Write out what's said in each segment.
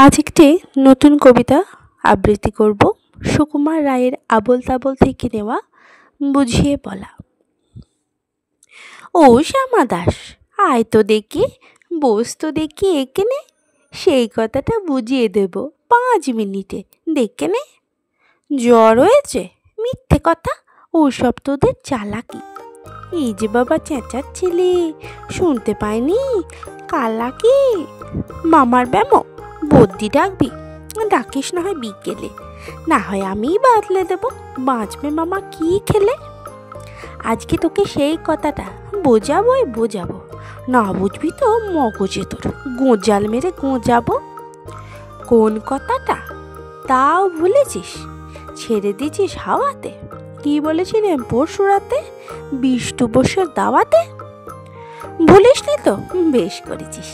আজ একটি নতুন কবিতা আবৃত্তি করব। সুকুমার রায়ের আবোল তাবোল থেকে নেওয়া, বুঝিয়ে বলা। ও শ্যামা দাস, আয় তো দেখি, বস তো দেখি এখানে, সেই কথাটা বুঝিয়ে দেব 5 মিনিটে, দেখে নে। জ্বর হয়েছে? মিথ্যে কথা, ওসব তোদের চালাকি। এই যে বাবা চেঁচাচ্ছিলি, শুনতে পাইনি? কালাকি মামার ব্যামো, বদ্যি ডাকবি? ডাকিস না হয় বিকেলে, না হয় আমিই বাতলে দেব, বাঁচবে মামা কি খেলে। আজকে তোকে সেই কথাটা বোঝাবো, না বুঝবি তো মগজে তোর গোঁজাল মেরে গোঁজাবো। কোন কথাটা তাও ভুলেছিস? ছেড়ে দিয়েছিস হাওয়াতে। কি বলেছিলেন পরশু রাতে বিষ্টু বসের দাওয়াতে? ভুলিসনি তো? বেশ করেছিস,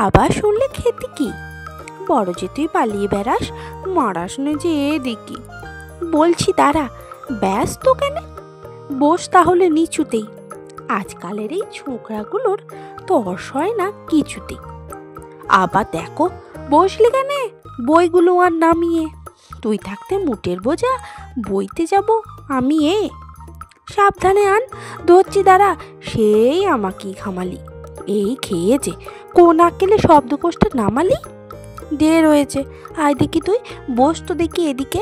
আবার শুনলে খেতি কি? বড় যে তুই পালিয়ে বেড়াস, মারাস নে যে এদিকে। বলছি দাঁড়া, ব্যস্ত কেন? বস তাহলে নিচুতেই। আজকালের এই ছোকরাগুলোর তর্স হয় না কিছুতেই। আবার দেখো, বসলি কেন বইগুলো আর নামিয়ে? তুই থাকতে মুটের বোঝা বইতে যাব আমি সাবধানে আন, ধরছি দাঁড়া, সেই আমাকেই খামালি। এই খেয়েছে কোন আকেলে শব্দকোষটা নামালি? ঢের হয়েছে, আয় দেখি তুই, বস তো দেখি এদিকে।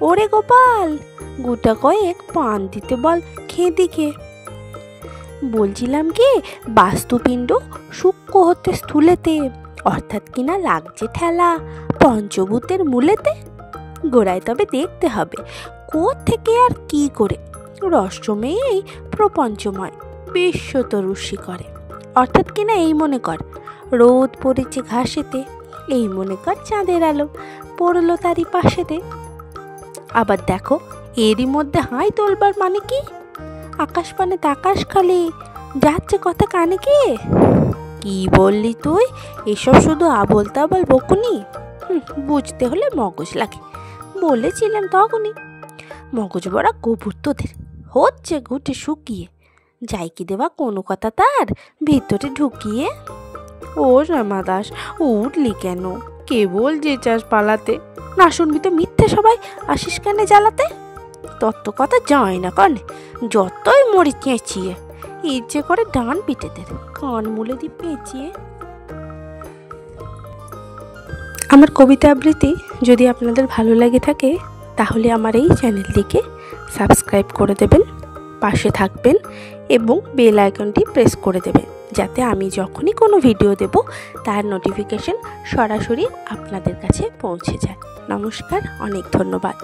ওরে গোপাল, গোটা কয়েক পান দিতে বল খেদিকে। বলছিলাম কি, বাস্তুপিণ্ড সূক্ষ্ম হতে স্থূলেতে, অর্থাৎ কিনা লাগছে ঠেলা পঞ্চভূতের মূলেতে। গোড়ায় তবে দেখতে হবে থেকে আর কি করে রহস্যময়ী প্রপঞ্চময় বিশ্বতরুষি করে। অর্থাৎ কিনা এই মনে কর, রোদ পড়েছে ঘাসেতে, এই মনে কর চাঁদের আলো পড়লো তারই পাশেতে। আবার দেখো, এরই মধ্যে হাই তোলবার মানে কি? আকাশ পানে তাকাস খালি, যাচ্ছে কথা কানে কি? কি বললি তুই? এসব শুধু আবোল তাবোল বকুনি। বুঝতে হলে মগজ লাগে, বলেছিলাম তখনই। মগজ বড়া গোবর তোদের, হচ্ছে ঘুটে শুকিয়ে, যাই কি দেওয়া কোনো কথা তার ভিতরে ঢুকিয়ে। ও শ্যামা দাস, উঠলি কেন? কেবল যে চাস পালাতে, না শুনবি তো মিথ্যে সবাই আসিস কেন জ্বালাতে? তত্ত্ব কথা যায় না কানে, যতই মরি চেঁচিয়ে, ইচ্ছে করে ডান পিঠেদের কান মুলে দি পেঁচিয়ে। আমার কবিতা আবৃত্তি যদি আপনাদের ভালো লাগে থাকে, তাহলে আমার এই চ্যানেলটিকে সাবস্ক্রাইব করে দেবেন, পাশে থাকবেন এবং বেল আইকনটি প্রেস করে দেবেন, যাতে আমি যখনই কোনো ভিডিও দেব তার নোটিফিকেশন সরাসরি আপনাদের কাছে পৌঁছে যায়। নমস্কার, অনেক ধন্যবাদ।